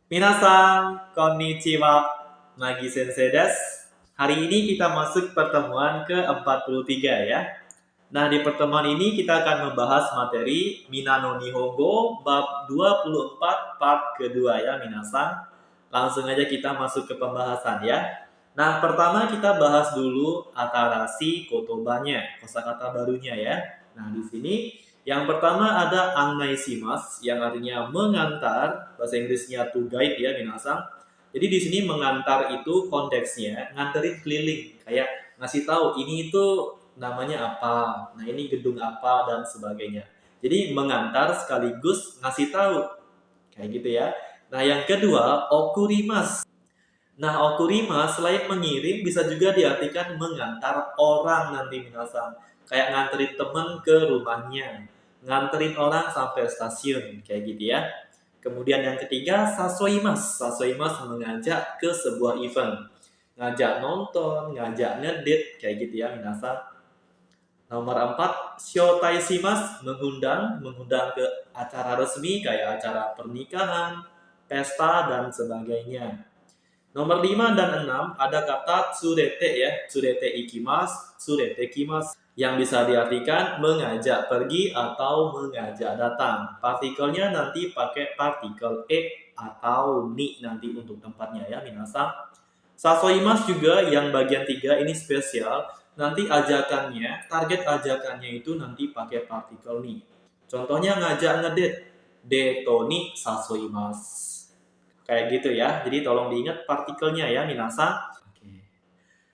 Minasan, konnichiwa, Nagi Sensei desu. Hari ini kita masuk pertemuan ke-43 ya. Nah, di pertemuan ini kita akan membahas materi Minano Nihongo bab 24 part kedua ya, minasan. Langsung aja kita masuk ke pembahasan ya. Nah, pertama kita bahas dulu atarasi kotobanya, kosakata barunya ya. Nah, di sini yang pertama ada annaishimasu yang artinya mengantar, bahasa Inggrisnya to guide ya minasan. Jadi di sini mengantar itu konteksnya nganterin keliling, kayak ngasih tahu ini itu namanya apa, nah ini gedung apa dan sebagainya. Jadi mengantar sekaligus ngasih tahu, kayak gitu ya. Nah yang kedua okurimas. Nah okurimas selain mengirim bisa juga diartikan mengantar orang nanti minasan. Kayak nganterin temen ke rumahnya, nganterin orang sampai stasiun, kayak gitu ya. Kemudian yang ketiga sasoimas. Sasoimas mengajak ke sebuah event, ngajak nonton, ngajak ngedit, kayak gitu ya minasan. Nomor 4, shotaishimasu, mengundang ke acara resmi kayak acara pernikahan, pesta, dan sebagainya. Nomor 5 dan 6 ada kata tsurete ya, tsurete ikimasu, tsurete kimasu, yang bisa diartikan mengajak pergi atau mengajak datang. Partikelnya nanti pakai partikel e atau ni nanti untuk tempatnya ya minasan. Sasoimas juga yang bagian 3 ini spesial. Nanti ajakannya, target ajakannya itu nanti pakai partikel ni. Contohnya ngajak ngedate, deto ni sasoimas. Kayak gitu ya. Jadi tolong diingat partikelnya ya minasan. Oke.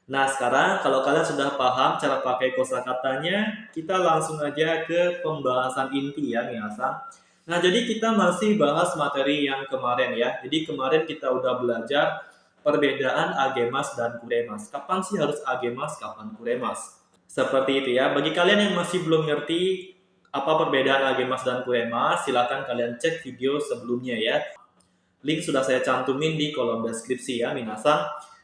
Nah sekarang kalau kalian sudah paham cara pakai kosakatanya, kita langsung aja ke pembahasan inti ya minasan. Nah jadi kita masih bahas materi yang kemarin ya. Jadi kemarin kita udah belajar perbedaan agemas dan kuremas. Kapan sih harus agemas, kapan kuremas? Seperti itu ya. Bagi kalian yang masih belum ngerti apa perbedaan agemas dan kuremas, silakan kalian cek video sebelumnya ya. Link sudah saya cantumin di kolom deskripsi ya minasan.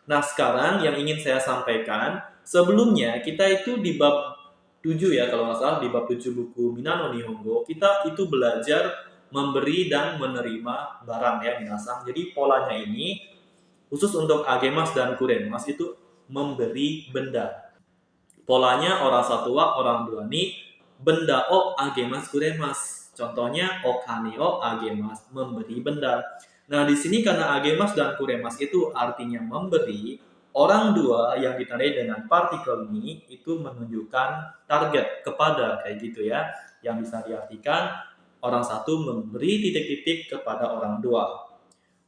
Nah sekarang yang ingin saya sampaikan, sebelumnya kita itu di bab 7 ya kalau nggak salah, di bab 7 buku Minano Nihongo, kita itu belajar memberi dan menerima barang ya minasan. Jadi polanya ini khusus untuk agemas dan kuremas itu memberi benda. Polanya orang satu wa, orang dua ni, benda o agemas kuremas. Contohnya okane o agemas, memberi benda. Nah, di sini karena agemas dan kuremas itu artinya memberi, orang dua yang ditandai dengan partikel ni itu menunjukkan target kepada, kayak gitu ya. Yang bisa diartikan orang satu memberi titik-titik kepada orang dua.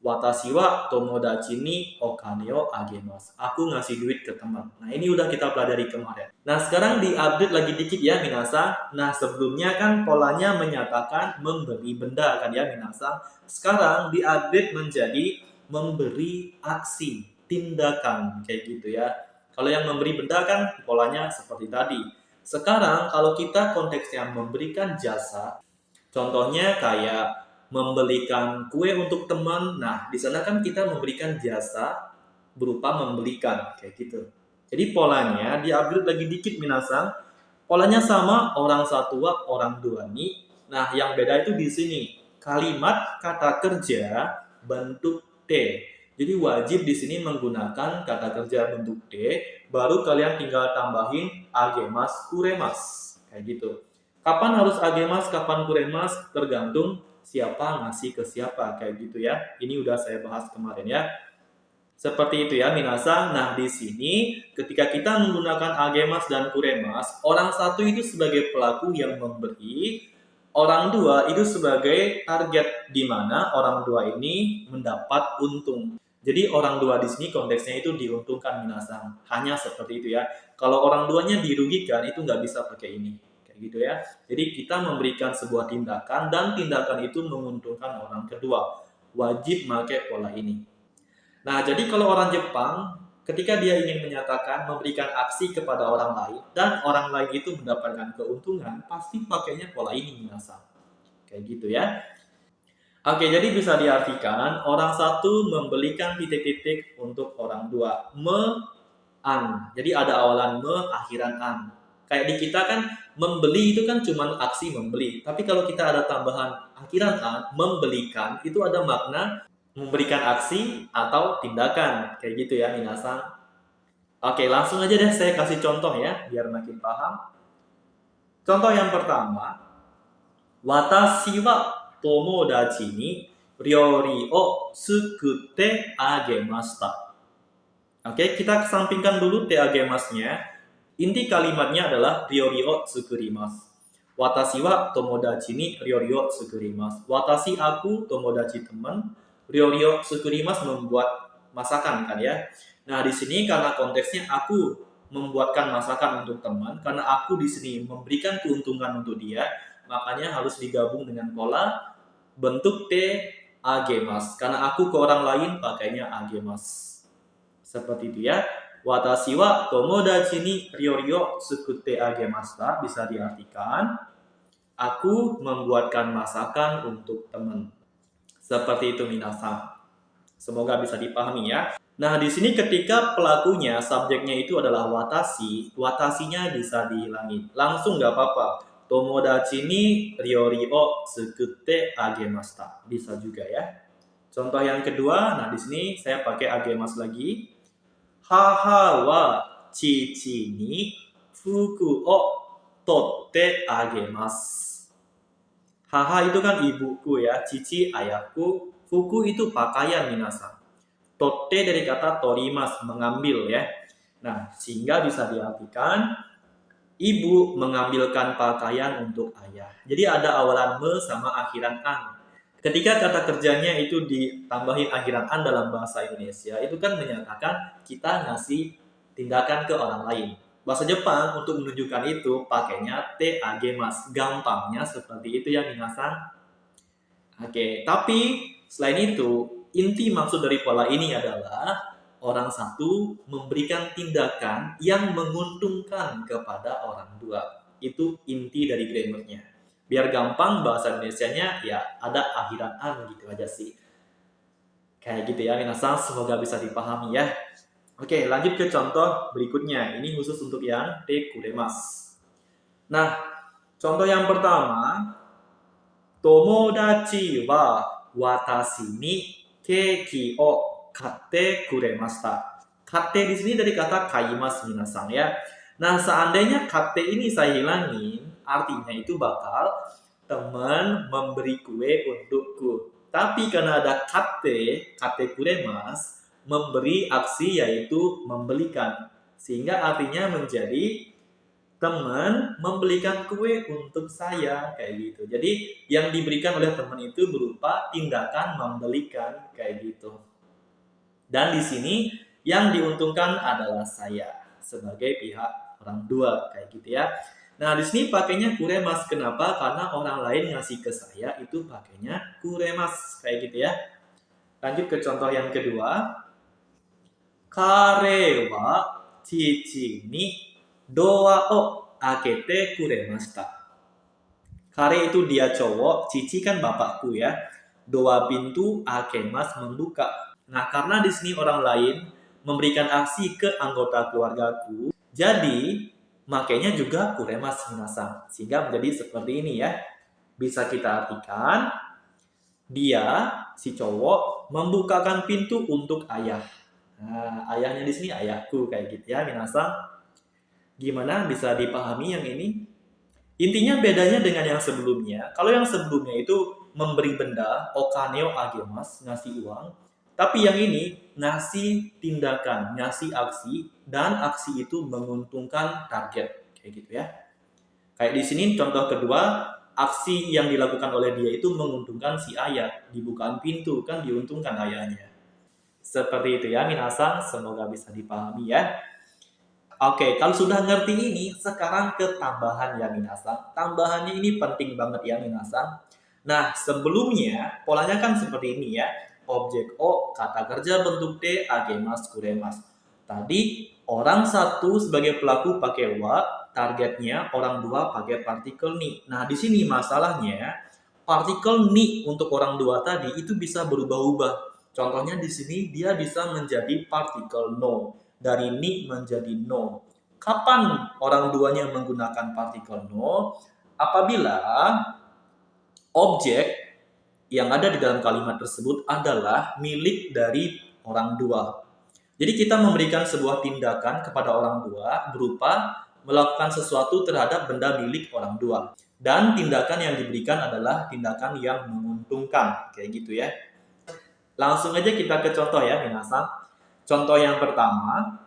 Watashi wa tomodachi ni okane o agemasu. Aku ngasih duit ke teman. Nah, ini udah kita pelajari kemarin. Nah, sekarang diupdate lagi dikit ya, minasan. Nah, sebelumnya kan polanya menyatakan memberi benda kan ya, minasan. Sekarang diupdate menjadi memberi aksi, tindakan, kayak gitu ya. Kalau yang memberi benda kan polanya seperti tadi. Sekarang kalau kita konteksnya memberikan jasa, contohnya kayak membelikan kue untuk teman. Nah, di sana kan kita memberikan jasa berupa membelikan kayak gitu. Jadi polanya di-upgrade lagi dikit minasan. Polanya sama orang satu wa, orang dua ni. Nah, yang beda itu di sini. Kalimat kata kerja bentuk T. Jadi wajib di sini menggunakan kata kerja bentuk T, baru kalian tinggal tambahin agemas, kuremas. Kayak gitu. Kapan harus agemas, kapan kuremas, tergantung siapa ngasih ke siapa, kayak gitu ya. Ini udah saya bahas kemarin ya. Seperti itu ya minasan. Nah di sini ketika kita menggunakan agemas dan kuremas, orang satu itu sebagai pelaku yang memberi, orang dua itu sebagai target di mana orang dua ini mendapat untung. Jadi orang dua di sini konteksnya itu diuntungkan minasan. Hanya seperti itu ya. Kalau orang duanya dirugikan itu nggak bisa pakai ini. Kayak gitu ya. Jadi kita memberikan sebuah tindakan dan tindakan itu menguntungkan orang kedua. Wajib pakai pola ini. Nah, jadi kalau orang Jepang, ketika dia ingin menyatakan memberikan aksi kepada orang lain dan orang lain itu mendapatkan keuntungan, pasti pakainya pola ini minasan. Kayak gitu ya. Oke, jadi bisa diartikan orang satu membelikan titik-titik untuk orang dua. An. Jadi ada awalan me, akhiran an. Kayak di kita kan membeli itu kan cuma aksi membeli. Tapi kalau kita ada tambahan akhiran an, membelikan, itu ada makna memberikan aksi atau tindakan. Kayak gitu ya minasan. Oke, langsung aja deh saya kasih contoh ya, biar makin paham. Contoh yang pertama, watashi wa tomodachi ni ryori o tsukute agemashita. Oke, kita kesampingkan dulu te agemasnya. Inti kalimatnya adalah ryori o tsukurimasu. Watashi wa tomodachi ni ryori o tsukurimasu. Watashi aku, tomodachi teman, ryori o tsukurimasu membuat masakan kan ya. Nah, di sini karena konteksnya aku membuatkan masakan untuk teman, karena aku di sini memberikan keuntungan untuk dia, makanya harus digabung dengan pola bentuk te agemas. Karena aku ke orang lain pakainya agemas. Seperti itu ya. Watashi wa tomodachi ni ryori o tsukute agemashita bisa diartikan aku membuatkan masakan untuk teman. Seperti itu minasan. Semoga bisa dipahami ya. Nah, di sini ketika pelakunya, subjeknya itu adalah watashi, watasinya bisa dihilangin. Langsung nggak apa-apa. Tomodachi ni ryori o tsukute agemashita. Bisa juga ya. Contoh yang kedua, nah di sini saya pakai agemas lagi. Haha wa chichi ni fuku o totte agemasu. Haha itu kan ibuku ya, cici ayahku, fuku itu pakaian minasan. Totte dari kata torimas, mengambil ya. Nah, sehingga bisa diartikan ibu mengambilkan pakaian untuk ayah. Jadi ada awalan me sama akhiran an. Ketika kata kerjanya itu ditambahin akhiran an dalam bahasa Indonesia, itu kan menyatakan kita ngasih tindakan ke orang lain. Bahasa Jepang untuk menunjukkan itu pakainya te agemas. Gampangnya seperti itu ya minasan. Oke, tapi selain itu, inti maksud dari pola ini adalah orang satu memberikan tindakan yang menguntungkan kepada orang dua. Itu inti dari grammarnya. Biar gampang bahasa Indonesianya ya ada akhiran an gitu aja sih. Kayak gitu ya minasan, semoga bisa dipahami ya. Oke, lanjut ke contoh berikutnya. Ini khusus untuk yang te kuremas. Nah, contoh yang pertama, tomodachi wa watashi ni keki o katte kuremashita. Katte di sini dari kata kaimas minasan ya. Nah, seandainya katte ini saya hilangin, artinya itu bakal teman memberi kue untukku. Tapi karena ada katte kuremas, memberi aksi yaitu membelikan. Sehingga artinya menjadi teman membelikan kue untuk saya kayak gitu. Jadi yang diberikan oleh teman itu berupa tindakan membelikan kayak gitu. Dan di sini yang diuntungkan adalah saya sebagai pihak orang tua kayak gitu ya. Nah, di sini pakainya kuremas. Kenapa? Karena orang lain ngasih ke saya itu pakainya kuremas kayak gitu ya. Lanjut ke contoh yang kedua. Kare wa chichi ni doa o akete kuremashita. Kare itu dia cowok, cici kan bapakku ya. Doa pintu, akemas membuka. Nah, karena di sini orang lain memberikan aksi ke anggota keluargaku, jadi makanya juga kuremas minasan. Sehingga menjadi seperti ini ya. Bisa kita artikan dia si cowok membukakan pintu untuk ayah. Nah, ayahnya di sini ayahku kayak gitu ya minasan. Gimana bisa dipahami yang ini? Intinya bedanya dengan yang sebelumnya. Kalau yang sebelumnya itu memberi benda, okaneo agemas, ngasih uang. Tapi yang ini ngasih tindakan, ngasih aksi, dan aksi itu menguntungkan target. Kayak gitu ya. Kayak di sini contoh kedua, aksi yang dilakukan oleh dia itu menguntungkan si ayah. Dibukaan pintu, kan diuntungkan ayahnya. Seperti itu ya minasan, semoga bisa dipahami ya. Oke, kalau sudah ngerti ini, sekarang ke tambahan ya minasan. Tambahannya ini penting banget ya minasan. Nah, sebelumnya polanya kan seperti ini ya. Objek O, kata kerja bentuk T, agemas, kuremas. Tadi orang satu sebagai pelaku pakai wa, targetnya orang dua pakai partikel ni. Nah, di sini masalahnya partikel ni untuk orang dua tadi itu bisa berubah-ubah. Contohnya di sini dia bisa menjadi partikel no. Dari ni menjadi no. Kapan orang duanya menggunakan partikel no? Apabila objek yang ada di dalam kalimat tersebut adalah milik dari orang tua. Jadi kita memberikan sebuah tindakan kepada orang tua berupa melakukan sesuatu terhadap benda milik orang tua. Dan tindakan yang diberikan adalah tindakan yang menguntungkan. Kayak gitu ya. Langsung aja kita ke contoh ya, minasan. Contoh yang pertama,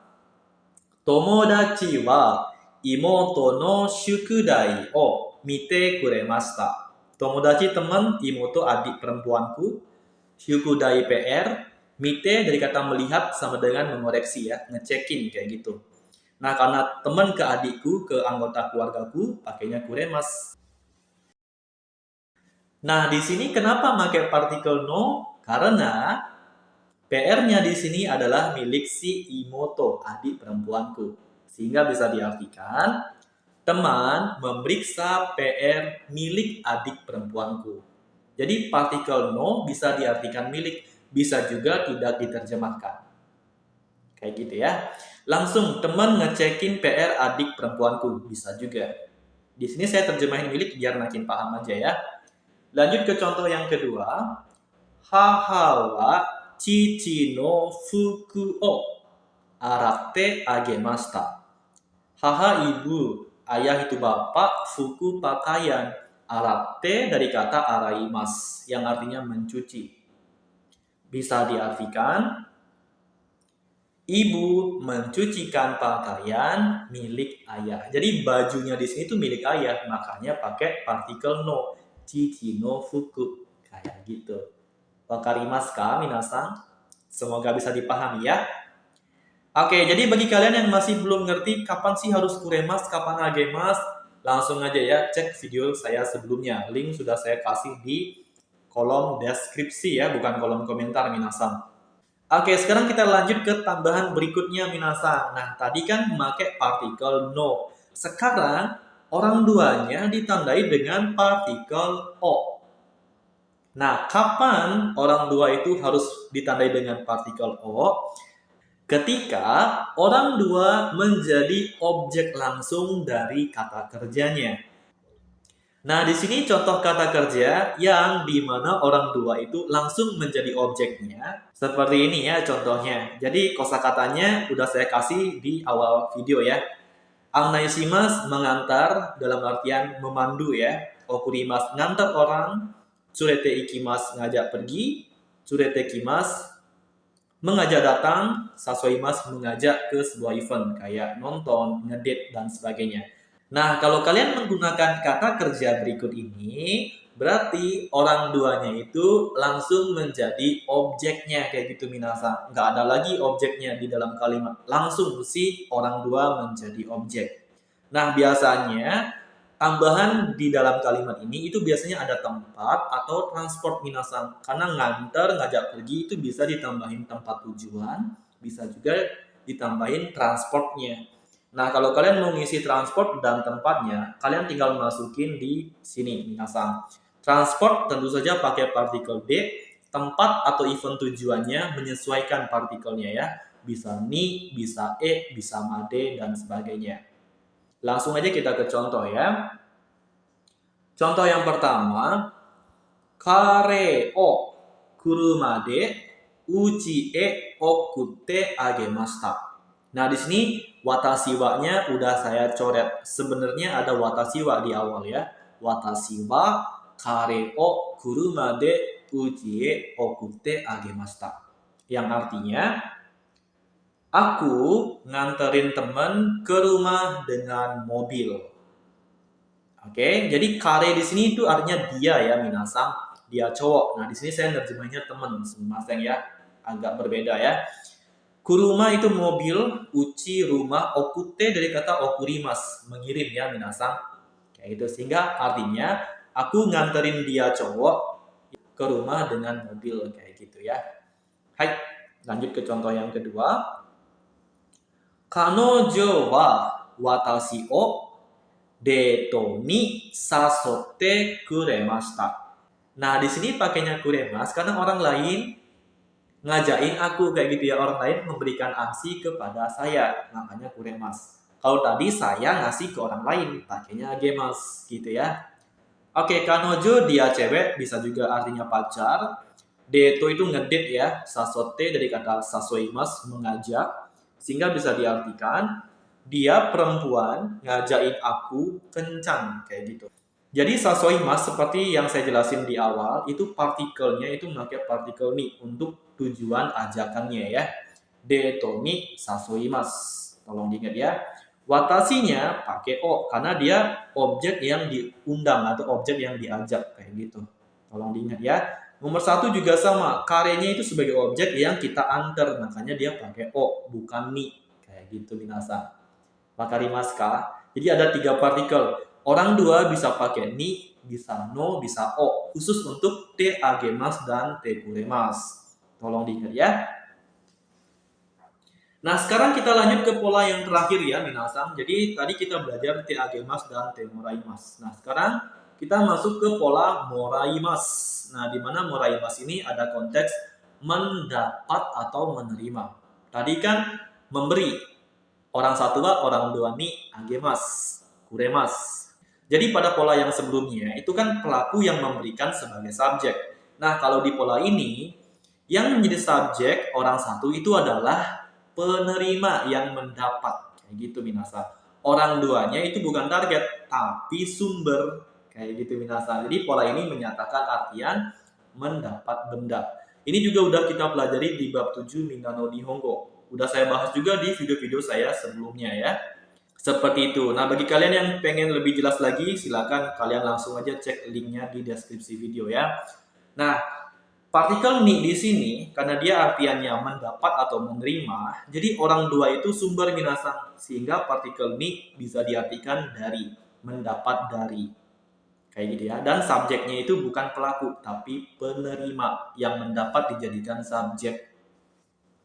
Tomodachi wa imoto no shukudai o mite kuremashita. Tomodachi teman, imoto adik perempuanku, shukudai PR, mite dari kata melihat sama dengan mengoreksi ya, ngecekin kayak gitu. Nah, karena teman ke adikku, ke anggota keluargaku, pakainya kuremas. Nah, di sini kenapa pakai partikel no? Karena PR-nya di sini adalah milik si imoto, adik perempuanku. Sehingga bisa diartikan, teman memeriksa PR milik adik perempuanku. Jadi partikel no bisa diartikan milik, bisa juga tidak diterjemahkan. Kayak gitu ya. Langsung teman ngecekin PR adik perempuanku, bisa juga. Di sini saya terjemahin milik biar makin paham aja ya. Lanjut ke contoh yang kedua. Haha wa chichi no fuku o aratte agemashita. Haha ibu, ayah itu bapak, fuku pakaian, aratte dari kata araimas yang artinya mencuci. Bisa diartikan ibu mencucikan pakaian milik ayah. Jadi bajunya di sini tuh milik ayah, makanya pakai partikel no, chichi no fuku kayak gitu. Wakarimasu ka minasan? Semoga bisa dipahami ya. Oke, jadi bagi kalian yang masih belum ngerti kapan sih harus kuremas, kapan agemas, langsung aja ya cek video saya sebelumnya. Link sudah saya kasih di kolom deskripsi ya, bukan kolom komentar minasan. Oke, sekarang kita lanjut ke tambahan berikutnya minasan. Nah, tadi kan memakai partikel no. Sekarang orang tuanya ditandai dengan partikel o. Nah, kapan orang tua itu harus ditandai dengan partikel o? Ketika orang tua menjadi objek langsung dari kata kerjanya. Nah, di sini contoh kata kerja yang dimana orang tua itu langsung menjadi objeknya. Seperti ini ya contohnya. Jadi kosakatanya udah saya kasih di awal video ya. Annaishimasu mengantar dalam artian memandu ya. Okurimasu ngantar orang. Tsurete ikimasu ngajak pergi. Tsurete kimasu mengajak datang, sasoimasu mengajak ke sebuah event kayak nonton, ngedate, dan sebagainya. Nah, kalau kalian menggunakan kata kerja berikut ini, berarti orang tuanya itu langsung menjadi objeknya kayak gitu minasan. Nggak ada lagi objeknya di dalam kalimat. Langsung si orang tua menjadi objek. Nah, biasanya tambahan di dalam kalimat ini itu biasanya ada tempat atau transport minasan. Karena nganter, ngajak pergi itu bisa ditambahin tempat tujuan, bisa juga ditambahin transportnya. Nah, kalau kalian mau ngisi transport dan tempatnya, kalian tinggal masukin di sini minasan. Transport tentu saja pakai partikel D, tempat atau event tujuannya menyesuaikan partikelnya ya. Bisa ni, bisa e, bisa made, dan sebagainya. Langsung aja kita ke contoh ya. Contoh yang pertama, kare o kuruma de uchi e okutte agemashita. Nah, di sini watashi wa-nya udah saya coret. Sebenarnya ada watashi wa di awal ya. Watashi wa kare o kuruma de uchi e okutte agemashita. Yang artinya aku nganterin teman ke rumah dengan mobil. Oke, jadi kare di sini itu artinya dia ya minasan, dia cowok. Nah, di sini saya nerjemahnya teman, semasang ya, agak berbeda ya. Kuruma itu mobil, uchi rumah, okute dari kata okurimas, mengirim ya minasan. Kayak gitu, sehingga artinya aku nganterin dia cowok ke rumah dengan mobil kayak gitu ya. Hai, lanjut ke contoh yang kedua. Kanojo wa watashi o deto ni sasotte kuremashita. Nah, di sini pakainya kuremas karena orang lain ngajain aku kayak gitu ya. Orang lain memberikan aksi kepada saya, makanya kuremas. Kalau tadi saya ngasih ke orang lain, pakainya gemas gitu ya. Oke, kanojo dia cewek, bisa juga artinya pacar. Deto itu ngedate ya, sasote dari kata sasoimas, mengajak. Sehingga bisa diartikan, dia perempuan ngajakin aku kencan, kayak gitu. Jadi sasoimas seperti yang saya jelasin di awal, itu partikelnya itu memakai partikel ni untuk tujuan ajakannya ya. Deto ni sasoimas. Tolong diingat ya. Watasinya pakai o karena dia objek yang diundang atau objek yang diajak kayak gitu. Tolong diingat ya. Nomor satu juga sama, karenya itu sebagai objek yang kita antar, makanya dia pakai o bukan ni kayak gitu minasan. Wakarimasu. Jadi ada 3 partikel. Orang dua bisa pakai ni, bisa no, bisa o. Khusus untuk te agemas dan te kuremas. Tolong diingat ya. Nah, sekarang kita lanjut ke pola yang terakhir ya, minasan. Jadi, tadi kita belajar te agemas dan te moraimas. Nah, sekarang kita masuk ke pola moraimas. Nah, di mana moraimas ini ada konteks mendapat atau menerima. Tadi kan memberi. Orang satu wa, orang dua ni agemas, kuremas. Jadi, pada pola yang sebelumnya, itu kan pelaku yang memberikan sebagai subjek. Nah, kalau di pola ini, yang menjadi subjek orang satu itu adalah penerima yang mendapat kayak gitu minasan. Orang duanya itu bukan target tapi sumber kayak gitu minasan. Jadi pola ini menyatakan artian mendapat benda. Ini juga udah kita pelajari di bab 7 Minano Nihongo. Udah saya bahas juga di video-video saya sebelumnya ya. Seperti itu. Nah, bagi kalian yang pengen lebih jelas lagi, silakan kalian langsung aja cek linknya di deskripsi video ya. Nah, partikel ni di sini, karena dia artiannya mendapat atau menerima, jadi orang dua itu sumber minasan. Sehingga partikel ni bisa diartikan dari, mendapat dari. Kayak gitu ya. Dan subjeknya itu bukan pelaku, tapi penerima yang mendapat dijadikan subjek.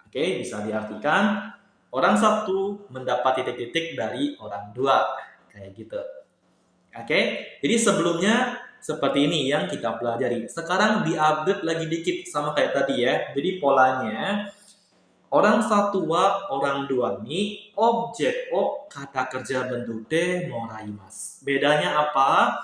Oke, bisa diartikan orang satu mendapat titik-titik dari orang dua. Kayak gitu. Oke, jadi sebelumnya seperti ini yang kita pelajari. Sekarang di-update lagi dikit sama kayak tadi ya. Jadi polanya orang satu wa, orang dua ni objek o kata kerja bentuk de moraimas. Bedanya apa?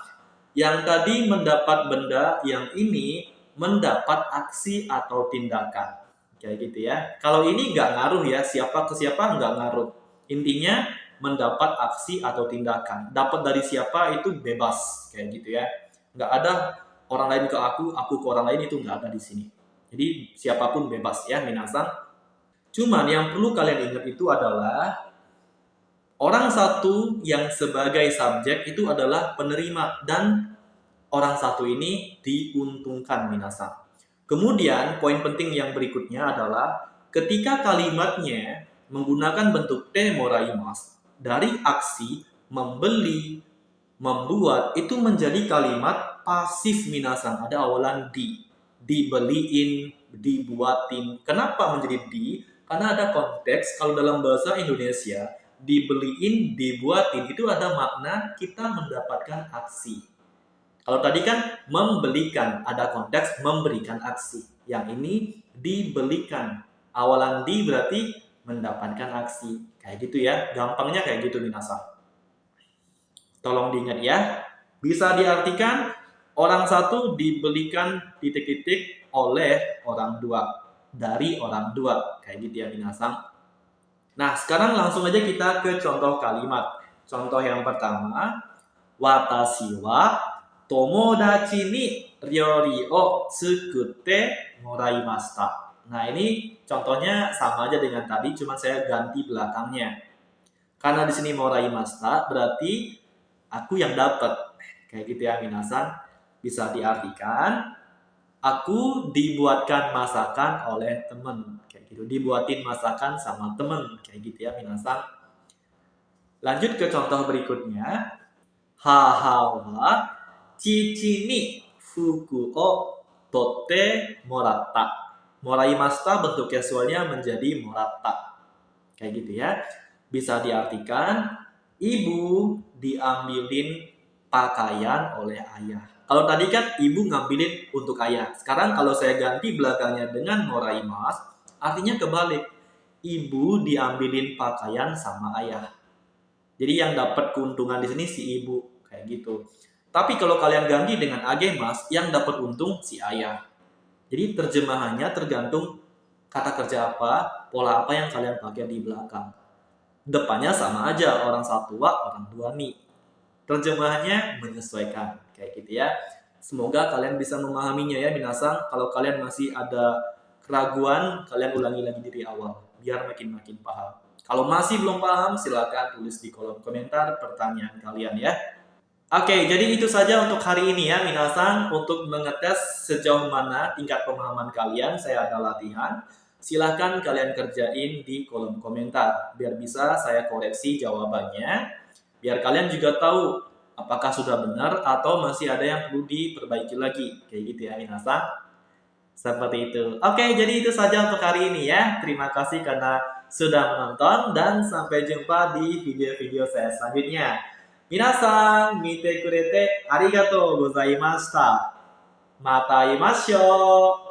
Yang tadi mendapat benda, yang ini mendapat aksi atau tindakan. Kayak gitu ya. Kalau ini nggak ngaruh ya, siapa ke siapa nggak ngaruh. Intinya mendapat aksi atau tindakan. Dapat dari siapa itu bebas kayak gitu ya. Nggak ada orang lain ke aku ke orang lain, itu nggak ada di sini. Jadi siapapun bebas ya minasan. Cuman yang perlu kalian ingat itu adalah orang satu yang sebagai subjek itu adalah penerima dan orang satu ini diuntungkan minasan. Kemudian poin penting yang berikutnya adalah ketika kalimatnya menggunakan bentuk te moraimas, dari aksi membeli, membuat itu menjadi kalimat pasif minasan. Ada awalan di, dibeliin, dibuatin. Kenapa menjadi di? Karena ada konteks kalau dalam bahasa Indonesia dibeliin, dibuatin itu ada makna kita mendapatkan aksi. Kalau tadi kan membelikan, ada konteks memberikan aksi. Yang ini dibelikan. Awalan di berarti mendapatkan aksi. Kayak gitu ya, gampangnya kayak gitu minasan. Tolong diingat ya. Bisa diartikan orang satu dibelikan titik-titik oleh orang dua. Dari orang dua. Kayak gitu ya minasan. Nah, sekarang langsung aja kita ke contoh kalimat. Contoh yang pertama, watashi wa tomodachi ni ryori o tsukutte moraimashita. Nah, ini contohnya sama aja dengan tadi, cuma saya ganti belakangnya. Karena di sini moraimashita berarti aku yang dapat. Kayak gitu ya minasan. Bisa diartikan aku dibuatkan masakan oleh temen. Kayak gitu, dibuatin masakan sama temen. Kayak gitu ya minasan. Lanjut ke contoh berikutnya. Haha wa chichi ni fuku o totte moratta. Moraimashita bentuk casualnya menjadi moratta. Kayak gitu ya. Bisa diartikan ibu diambilin pakaian oleh ayah. Kalau tadi kan ibu ngambilin untuk ayah. Sekarang kalau saya ganti belakangnya dengan moraimas, artinya kebalik. Ibu diambilin pakaian sama ayah. Jadi yang dapat keuntungan di sini si ibu kayak gitu. Tapi kalau kalian ganti dengan agemas, yang dapat untung si ayah. Jadi terjemahannya tergantung kata kerja apa, pola apa yang kalian pakai di belakang. Depannya sama aja, orang satu wa, orang dua ni. Terjemahannya menyesuaikan, kayak gitu ya. Semoga kalian bisa memahaminya ya minasang. Kalau kalian masih ada keraguan, kalian ulangi lagi dari awal, biar makin paham. Kalau masih belum paham, silakan tulis di kolom komentar pertanyaan kalian ya. Oke, jadi itu saja untuk hari ini ya minasang. Untuk mengetes sejauh mana tingkat pemahaman kalian, saya ada latihan. Silahkan kalian kerjain di kolom komentar, biar bisa saya koreksi jawabannya. Biar kalian juga tahu apakah sudah benar atau masih ada yang perlu diperbaiki lagi. Kayak gitu ya minasang. Seperti itu. Oke, jadi itu saja untuk hari ini ya. Terima kasih karena sudah menonton dan sampai jumpa di video-video saya selanjutnya. Minasan, mite kurete arigatou gozaimashita. Mata imashou.